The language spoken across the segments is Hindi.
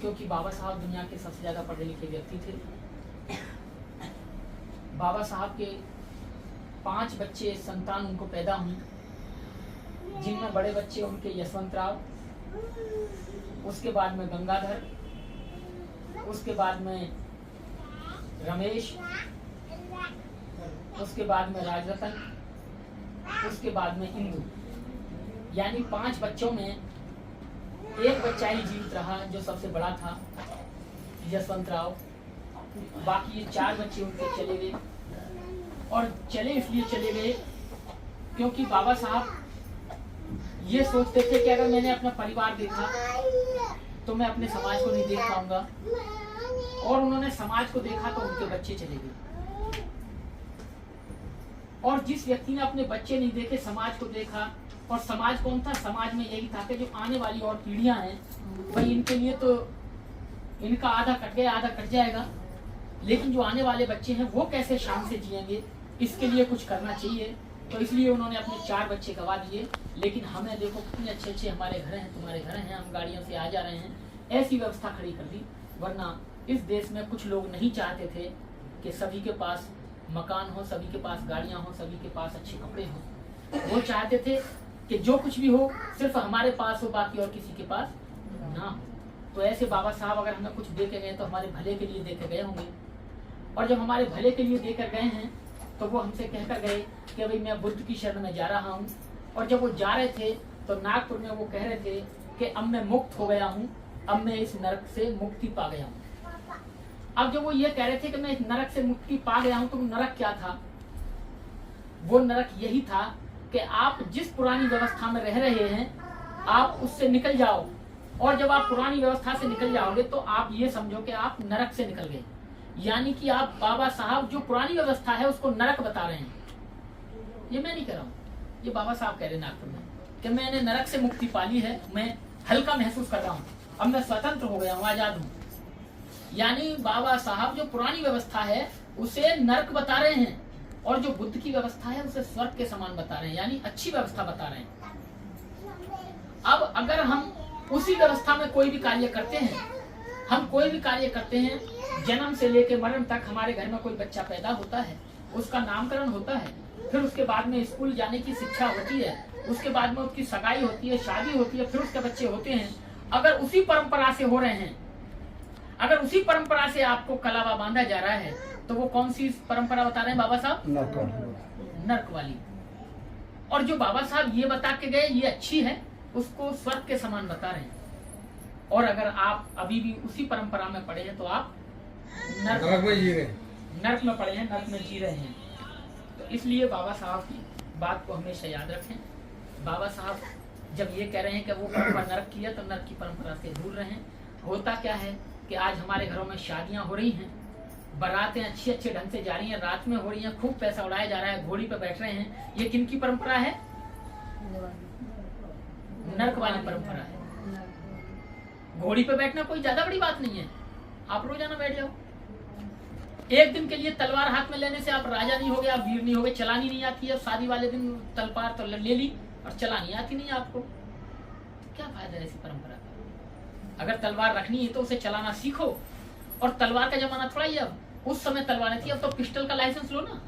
क्योंकि बाबा साहब दुनिया के सबसे ज़्यादा पढ़े लिखे व्यक्ति थे। बाबा साहब के 5 बच्चे संतान उनको पैदा हुए, जिनमें बड़े बच्चे उनके यशवंत राव, उसके बाद में गंगाधर, उसके बाद में रमेश, उसके बाद में राजरतन, उसके बाद में इंदु। यानी 5 बच्चों में एक बच्चा ही जीवित रहा जो सबसे बड़ा था, यशवंत राव। बाकी ये 4 बच्चे उनके चले गए, और चले इसलिए चले गए क्योंकि बाबा साहब ये सोचते थे कि अगर मैंने अपना परिवार देखा तो मैं अपने समाज को नहीं देख पाऊंगा, और उन्होंने समाज को देखा तो उनके बच्चे चले गए। और जिस व्यक्ति ने अपने बच्चे नहीं देखे, समाज को देखा, और समाज कौन था? समाज में यही था कि जो आने वाली और पीढ़ियां हैं भाई इनके लिए तो इनका आधा कट गया, आधा कट जाएगा, लेकिन जो आने वाले बच्चे हैं वो कैसे शान से जिएंगे, इसके लिए कुछ करना चाहिए। तो इसलिए उन्होंने अपने 4 बच्चे गवा दिए। लेकिन हमें देखो कितने अच्छे अच्छे हमारे घर हैं, तुम्हारे घर हैं, हम गाड़ियों से आ जा रहे हैं, ऐसी व्यवस्था खड़ी कर दी। वरना इस देश में कुछ लोग नहीं चाहते थे कि सभी के पास मकान हो, सभी के पास गाड़ियां हो, सभी के पास अच्छे कपड़े हो। वो चाहते थे कि जो कुछ भी हो सिर्फ हमारे पास हो, बाकी और किसी के पास ना। तो ऐसे बाबा साहब अगर हमें कुछ दे के गए तो हमारे भले के लिए दे के गए होंगे, और जब हमारे भले के लिए देकर गए हैं तो वो हमसे कहकर गए कि भाई मैं बुद्ध की शरण में जा रहा हूँ। और जब वो जा रहे थे तो नागपुर में वो कह रहे थे कि अब मैं मुक्त हो गया हूँ, अब मैं इस नरक से मुक्ति पा गया हूँ। अब जब वो ये कह रहे थे कि मैं इस नरक से मुक्ति पा गया हूँ, तो नरक क्या था? वो नरक यही था कि आप जिस पुरानी व्यवस्था में रह रहे हैं आप उससे निकल जाओ, और जब आप पुरानी व्यवस्था से निकल जाओगे तो आप ये समझो कि आप नरक से निकल गए। यानी कि आप बाबा साहब जो पुरानी व्यवस्था है उसको नरक बता रहे हैं। ये मैं नहीं कह रहा हूँ, ये बाबा साहब कह रहे हैं नागपुर में कि मैंने नरक से मुक्ति पाली है, मैं हल्का महसूस कर रहा हूँ, अब मैं स्वतंत्र हो गया हूँ, आजाद हूँ। यानी बाबा साहब जो पुरानी व्यवस्था है उसे नरक बता रहे हैं, और जो बुद्ध की व्यवस्था है उसे स्वर्ग के समान बता रहे हैं, यानी अच्छी व्यवस्था बता रहे हैं। अब अगर हम उसी व्यवस्था में कोई भी कार्य करते हैं, हम कोई भी कार्य करते हैं, जन्म से लेकर मरण तक हमारे घर में कोई बच्चा पैदा होता है, उसका नामकरण होता है, फिर उसके बाद में स्कूल जाने की शिक्षा होती है, उसके बाद में उसकी सगाई होती है, शादी होती है, फिर उसके बच्चे होते हैं। अगर उसी परंपरा से हो रहे हैं, अगर उसी परंपरा से आपको कलावा बांधा जा रहा है, तो वो कौन सी परंपरा बता रहे हैं बाबा साहब? नरक वाली। और जो बाबा साहब ये बता के गए ये अच्छी है, उसको स्वर्ग के समान बता रहे हैं। और अगर आप अभी भी उसी परंपरा में पड़े हैं तो आप नरक में जी रहे हैं, नरक में पड़े हैं, नरक में जी रहे हैं। तो इसलिए बाबा साहब की बात को हमेशा याद रखें। बाबा साहब जब ये कह रहे हैं कि वो परंपरा नरक की है, तो नरक की परंपरा से दूर रहें। होता क्या है कि आज हमारे घरों में शादियां हो रही हैं, बारातें अच्छे अच्छे ढंग से जा रही हैं, रात में हो रही हैं, खूब पैसा उड़ाया जा रहा है, घोड़ी पे बैठ रहे हैं, ये किन की परंपरा है? नरक वाली परंपरा है। घोड़ी पे बैठना कोई ज्यादा बड़ी बात नहीं है, आप रोजाना बैठ जाओ। एक दिन के लिए तलवार हाथ में लेने से आप राजा नहीं हो गए, आप वीर नहीं हो गए। चलानी नहीं आती है, शादी वाले दिन तलवार तो ले ली और चलानी आती नहीं आपको, तो क्या फायदा है ऐसी परंपरा का? अगर तलवार रखनी है तो उसे चलाना सीखो। और तलवार का जमाना थोड़ा ही, अब उस समय तलवारें थी, अब तो पिस्टल का लाइसेंस लो ना।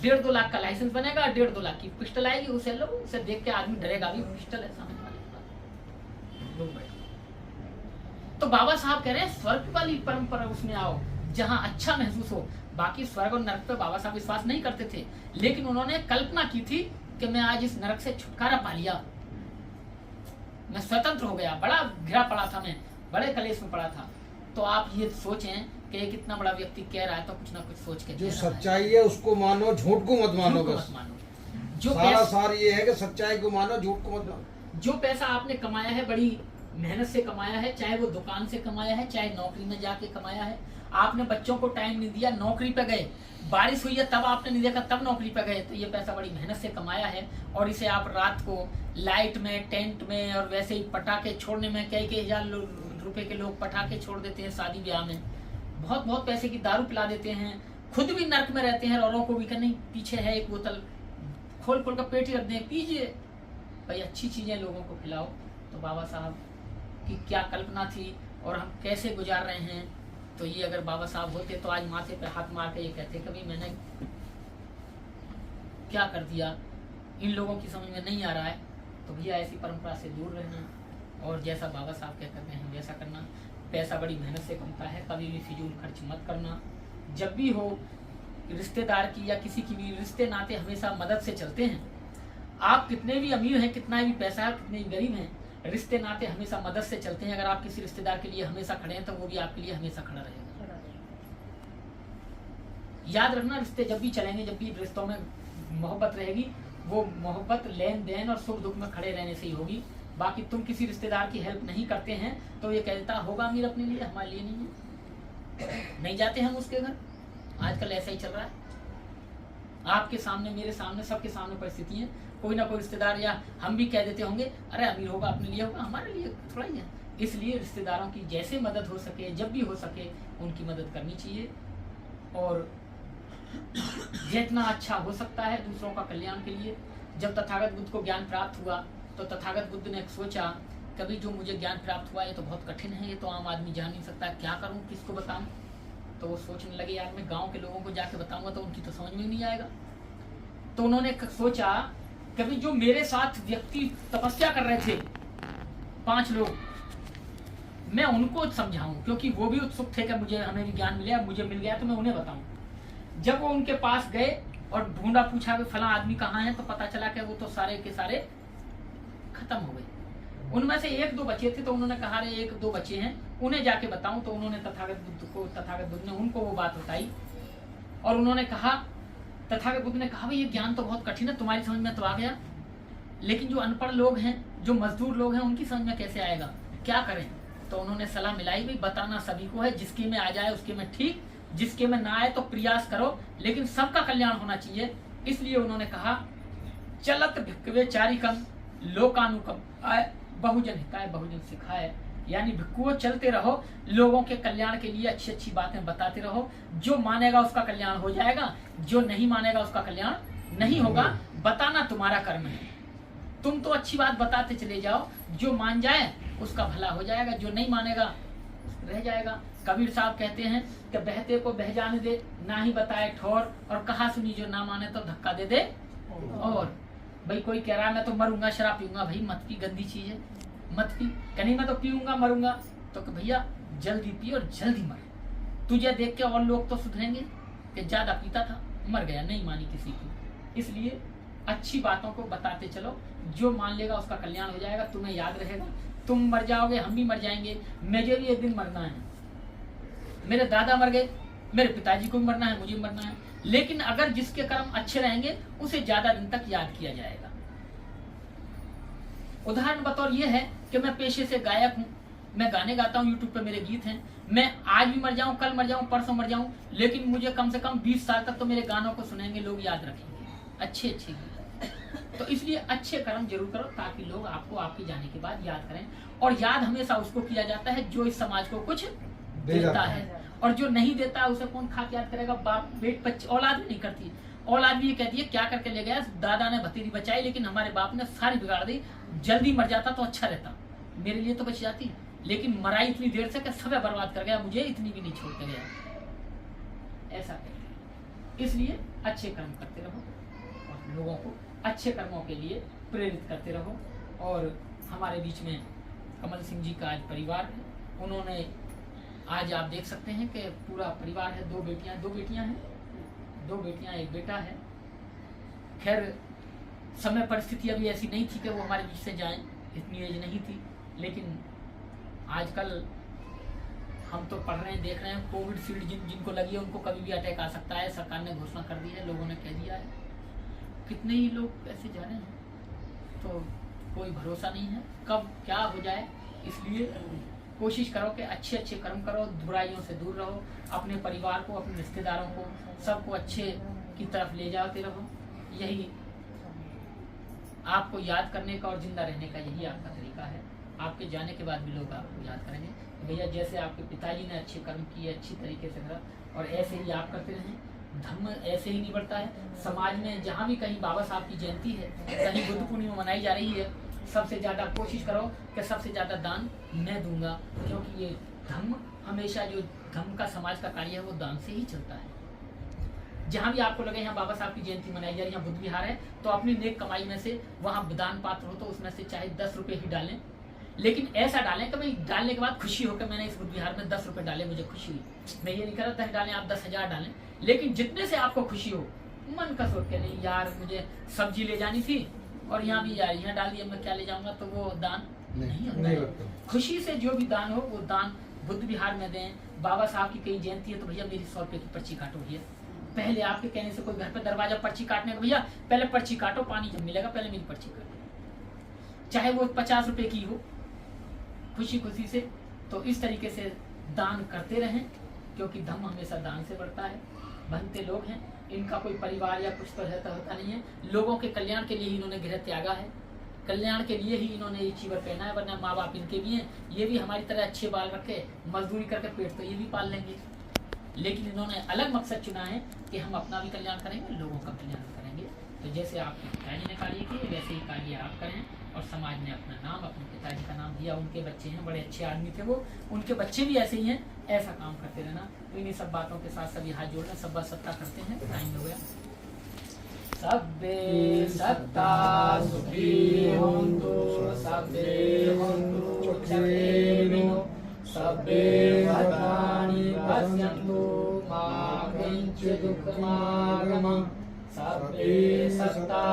1.5-2 लाख का लाइसेंस बनेगा, 1.5-2 लाख की पिस्टल आएगी, उसे लो, उसे देख के आदमी डरेगा भी, पिस्टल है सामने वाले लोग बैठे। तो बाबा साहब कह रहे हैं स्वर्ग वाली परंपरा उसमें आओ जहां अच्छा महसूस हो। बाकी स्वर्ग और नरक पे बाबा साहब विश्वास नहीं करते थे, लेकिन उन्होंने कल्पना की थी कि मैं आज इस नरक से छुटकारा पा लिया, मैं स्वतंत्र हो गया। बड़ा घिरा पड़ा था, मैं बड़े कलेश में पड़ा था। तो आप ये सोचें कि एक इतना बड़ा व्यक्ति कह रहा है तो कुछ ना कुछ सोच के, जो सच्चाई है उसको मानो, झूठ को मत मानो। बस जो सारा सार ये है कि सच्चाई को मानो, झूठ को मत मानो। जो पैसा आपने कमाया है, बड़ी मेहनत से कमाया है, चाहे वो दुकान से कमाया है, चाहे नौकरी में जाके कमाया है, आपने बच्चों को टाइम नहीं दिया, नौकरी पे गए, बारिश हुई है तब आपने नहीं देखा, तब नौकरी पे गए, तो ये पैसा बड़ी मेहनत से कमाया है। और इसे आप रात को लाइट में, टेंट में और वैसे ही पटाखे छोड़ने में, कई हजार रुपए के लोग पटाखे छोड़ देते हैं शादी ब्याह में, बहुत बहुत पैसे की दारू पिला देते हैं, खुद भी नर्क में रहते हैं, औरों को भी कि नहीं पीछे है एक बोतल, खोल कर पेटी रख दें, पीजिए। भाई अच्छी चीजें लोगों को खिलाओ। तो बाबा साहब कि क्या कल्पना थी और हम कैसे गुजार रहे हैं। तो ये अगर बाबा साहब होते तो आज माथे पे हाथ मार के ये कहते कभी मैंने क्या कर दिया, इन लोगों की समझ में नहीं आ रहा है। तो भैया ऐसी परंपरा से दूर रहना और जैसा बाबा साहब कहते हैं वैसा करना। पैसा बड़ी मेहनत से कमता है, कभी भी फिजूल खर्च मत करना। जब भी हो रिश्तेदार की या किसी की भी रिश्ते नाते हमेशा मदद से चलते हैं। आप कितने भी अमीर हैं, कितना भी पैसा है, कितने भी गरीब हैं, रिश्ते नाते हमेशा मदद से चलते हैं। अगर आप किसी रिश्तेदार के लिए हमेशा खड़े हैं तो वो भी आपके लिए हमेशा खड़ा रहेगा। याद रखना, रिश्ते जब भी चलेंगे, जब भी रिश्तों में मोहब्बत रहेगी, वो मोहब्बत लेन देन और सुख दुख में खड़े रहने से ही होगी। बाकी तुम किसी रिश्तेदार की हेल्प नहीं करते हैं तो ये कहता होगा अमीर अपने लिए, हमारे लिए नहीं है, नहीं जाते हम उसके घर। आजकल ऐसा ही चल रहा है, आपके सामने, मेरे सामने, सबके सामने परिस्थिति है। कोई ना कोई रिश्तेदार या हम भी कह देते होंगे अरे अमीर होगा अपने लिए होगा, हमारे लिए थोड़ा ही है। इसलिए रिश्तेदारों की जैसे मदद हो सके, जब भी हो सके उनकी मदद करनी चाहिए और जितना अच्छा हो सकता है दूसरों का कल्याण के लिए। जब तथागत बुद्ध को ज्ञान प्राप्त हुआ तो तथागत बुद्ध ने सोचा कभी जो मुझे ज्ञान प्राप्त हुआ ये तो बहुत कठिन है, ये तो आम आदमी जान नहीं सकता, क्या करूं, किसको बताऊं। तो वो सोचने लगे यार मैं गांव के लोगों को जाके बताऊंगा तो उनकी तो समझ में नहीं आएगा। तो उन्होंने सोचा कभी जो मेरे साथ व्यक्ति तपस्या कर रहे थे 5 लोग, मैं उनको समझाऊं, क्योंकि वो भी उत्सुक थे कि मुझे, हमें भी ज्ञान मिले, मुझे मिल गया तो मैं उन्हें बताऊं। जब वो उनके पास गए और ढूंढा, पूछा कि फला आदमी कहाँ है, तो पता चला कि वो तो सारे के सारे खत्म हो गए। उनमें से 1-2 बचे थे। तो उन्होंने कहा रे 1-2 बचे हैं, उन्हें जाके बताऊं। तो उन्होंने तथागत बुद्ध ने उनको वो बात बताई और उन्होंने कहा, तथागत बुद्ध ने कहा भाई ये ज्ञान तो बहुत कठिन है, तुम्हारी समझ में तो आ गया, लेकिन जो अनपढ़ लोग हैं, जो मजदूर लोग हैं, उनकी समझ में कैसे आएगा, क्या करें। तो उन्होंने सलाह मिलाई भाई बताना सभी को है, जिसके में आ जाए उसके में ठीक, जिसके में ना आए तो प्रयास करो, लेकिन सबका कल्याण होना चाहिए। इसलिए उन्होंने कहा चलत भिक्खवे चारिकम लोकानुकम आय बहुजन हिताय बहुजन सिखाए, यानी भिक्खुओं चलते रहो, लोगों के कल्याण के लिए अच्छी अच्छी बातें बताते रहो। जो मानेगा उसका कल्याण हो जाएगा, जो नहीं मानेगा उसका कल्याण नहीं होगा। बताना तुम्हारा कर्म है, तुम तो अच्छी बात बताते चले जाओ, जो मान जाए उसका भला हो जाएगा, जो नहीं मानेगा रह जाएगा। कबीर साहब कहते हैं कि बहते को बह जाने दे, ना ही बताए ठोर, और कहा सुनी जो ना माने तो धक्का दे दे। और भाई कोई कह रहा है मैं तो मरूंगा शराब पीऊंगा, भाई मत पी, गंदी चीज है, मत पी। कहीं मैं तो पीऊंगा मरूंगा, तो भैया जल्दी पी और जल्दी मर। तुझे देख के और लोग तो सुधरेंगे कि ज्यादा पीता था मर गया, नहीं मानी किसी की। इसलिए अच्छी बातों को बताते चलो, जो मान लेगा उसका कल्याण हो जाएगा, तुम्हें याद रहेगा। तुम मर जाओगे, हम भी मर जाएंगे, मुझे भी एक दिन मरना है, मेरे दादा मर गए, मेरे पिताजी को भी मरना है, मुझे भी मरना है। लेकिन अगर जिसके कर्म अच्छे रहेंगे उसे ज्यादा दिन तक याद किया जाएगा। उदाहरण बतौर ये है कि मैं पेशे से गायक हूँ, मैं गाने गाता हूँ, यूट्यूब पे मेरे गीत हैं। मैं आज भी मर जाऊं, कल मर जाऊं, परसों मर जाऊं, लेकिन मुझे कम से कम 20 साल तक तो मेरे गानों को सुनेंगे, लोग याद रखेंगे, अच्छे अच्छे गीत। तो इसलिए अच्छे कर्म जरूर करो ताकि लोग आपको आपके जाने के बाद याद करें। और याद हमेशा उसको किया जाता है जो इस समाज को कुछ देता है, और जो नहीं देता है उसे कौन खा के याद करेगा। बाप बेट बच्चे, औलाद भी नहीं करती, औलाद भी ये कहती है क्या करके ले गया, दादा ने भतीजी बचाई लेकिन हमारे बाप ने सारी बिगाड़ दी, जल्दी मर जाता तो अच्छा रहता, मेरे लिए तो बच जाती, लेकिन मराई इतनी देर से कि सब बर्बाद कर गया, मुझे इतनी भी नहीं छोड़ के गया। ऐसा कहते। इसलिए अच्छे कर्म करते रहो और लोगों को अच्छे कर्मों के लिए प्रेरित करते रहो। और हमारे बीच में कमल सिंह जी का आज परिवार है, उन्होंने आज आप देख सकते हैं कि पूरा परिवार है, 2 बेटियां हैं, 2 बेटियां 1 बेटा है। खैर समय परिस्थिति अभी ऐसी नहीं थी कि वो हमारे बीच से जाएं, इतनी एज नहीं थी, लेकिन आजकल हम तो पढ़ रहे हैं, देख रहे हैं, कोविड शील्ड जिनको लगी है उनको कभी भी अटैक आ सकता है, सरकार ने घोषणा कर दी है, लोगों ने कह दिया है, कितने ही लोग ऐसे जा रहे हैं, तो कोई भरोसा नहीं है कब क्या हो जाए। इसलिए कोशिश करो कि अच्छे अच्छे कर्म करो, बुराइयों से दूर रहो, अपने परिवार को, अपने रिश्तेदारों को, सबको अच्छे की तरफ ले जाते रहो। यही आपको याद करने का और जिंदा रहने का यही आपका तरीका है। आपके जाने के बाद भी लोग आपको याद करेंगे, भैया जैसे आपके पिताजी ने अच्छे कर्म किए, अच्छी तरीके से करा, और ऐसे ही आप करते रहें। धर्म ऐसे ही नहीं बढ़ता है। समाज में जहाँ भी कहीं बाबा साहब की जयंती है, कहीं बुद्ध पूर्णिमा मनाई जा रही है, सबसे ज्यादा कोशिश करो कि सबसे ज्यादा दान मैं दूंगा, क्योंकि ये धर्म हमेशा जो धर्म का समाज का कार्य है वो दान से ही चलता है। जहाँ भी आपको लगे यहाँ बाबा साहब की जयंती मनाई जा रही है, यहाँ बुद्ध विहार है, तो अपनी नेक कमाई में से वहाँ दान पात्र हो तो उसमें से चाहे 10 रुपए ही डालें, लेकिन ऐसा डालें कि भाई डालने के बाद खुशी हो कि मैंने इस बुद्ध विहार में 10 रुपए डाले, मुझे खुशी हुई। मैं ये नहीं कर रहा 10 डालें, आप 10,000 डालें, लेकिन जितने से आपको खुशी हो, मन का सोच के नहीं यार मुझे सब्जी ले जानी थी और यहाँ भी यार यहाँ डाल दिया, मैं क्या ले जाऊंगा, तो वो दान नहीं होता है। खुशी से जो भी दान हो वो दान बुद्ध विहार में दें। बाबा साहब की कई जयंती है तो भैया मेरी 100 रुपए की पर्ची काटो भैया। पहले आपके कहने से कोई घर पे दरवाजा पर्ची काटने का, भैया पहले पर्ची काटो, पानी जब मिलेगा पहले मेरी पर्ची काटो, चाहे वो 50 रुपए की हो, खुशी खुशी से। तो इस तरीके से दान करते रहें, क्योंकि धर्म हमेशा दान से बढ़ता है। बनते लोग हैं, इनका कोई परिवार या कुछ तो रहता होता नहीं है, लोगों के कल्याण के लिए ही इन्होंने गृह त्यागा है, कल्याण के लिए ही इन्होंने ये चीवर पहना है, वरना माँ बाप इनके भी हैं, ये भी हमारी तरह अच्छे बाल रखे, मजदूरी करके पेट तो ये भी पाल लेंगे, लेकिन इन्होंने अलग मकसद चुना है कि हम अपना भी कल्याण करेंगे, लोगों का कल्याण करेंगे। तो जैसे आपके पिताजी ने कार्य किए वैसे ही कार्य आप करें, और समाज ने अपना नाम अपने पिताजी का नाम दिया, उनके बच्चे हैं, बड़े अच्छे आदमी थे वो, उनके बच्चे भी ऐसे ही हैं, ऐसा काम करते रहना। तो इन्हीं सब बातों के साथ सभी हाथ जोड़ना, सब बात सत्ता करते हैं। टाइम हो गया। सब्बे सत्ता सुखी होन्तु, सब्बे होन्तु सुखिनो, सब्बे भद्राणि पश्यन्तु, मा किञ्चित् दुःखमागमः। सब्बे सत्ता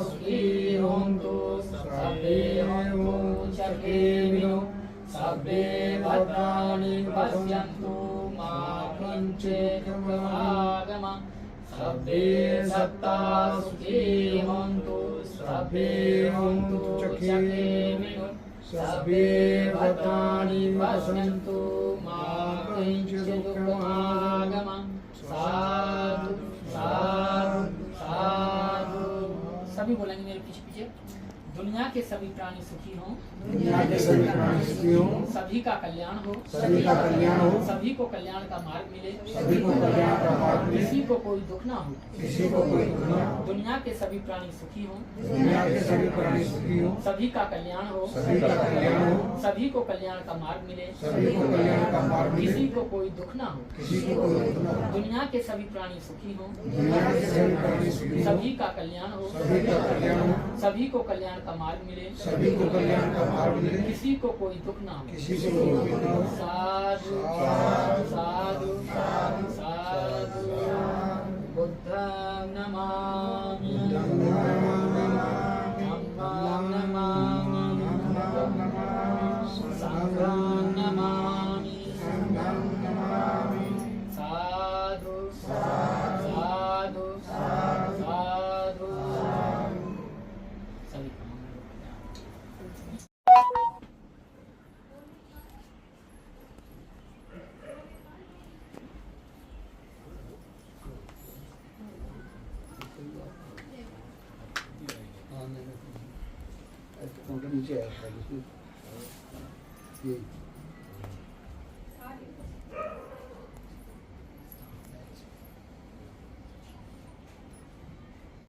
सुखी होन्तु, सब्बे होन्तु सुखिनो, सब्बे भद्राणि पश्यन्तु, मा किञ्चित् दुःखमागमः। सब्बे सत्ता सुखी होन्तु, सब्बे होन्तु सुखिनो, सब्बे भद्राणि पश्यन्तु, मा किञ्चित् दुःखमागमः। साधु साधु साधु। सभी बोलेंगे मेरे पीछे पीछे। दुनिया के सभी प्राणी सुखी हों, दुनिया के सभी प्राणी सुखी हों, सभी का कल्याण हो, सभी का कल्याण हो, सभी को कल्याण का मार्ग मिले, सभी को कल्याण का मार्ग मिले, किसी को कोई दुख ना हो, किसी को कोई दुख न हो। दुनिया के सभी प्राणी सुखी हों, दुनिया के सभी प्राणी सुखी हों, सभी का कल्याण हो, सभी का कल्याण हो, सभी को कल्याण का मार्ग मिले, सभी को कल्याण का मार्ग मिले, किसी को कोई दुख ना हो, किसी को कोई दुख न हो। दुनिया के सभी प्राणी सुखी हों, दुनिया के सभी प्राणी सुखी हों, सभी का कल्याण हो, सभी का कल्याण हो, सभी को कल्याण का मार्ग मिले, सभी को कल्याण का मार्ग मिले, किसी को कोई दुख ना हो। किसी को कोई दुख न हो। साधु साधु साधु साधु। बुद्धं नमामि, धम्मं नमामि, संघं नमामि, साधु साधु साधु। सभी का नीचे आया था ये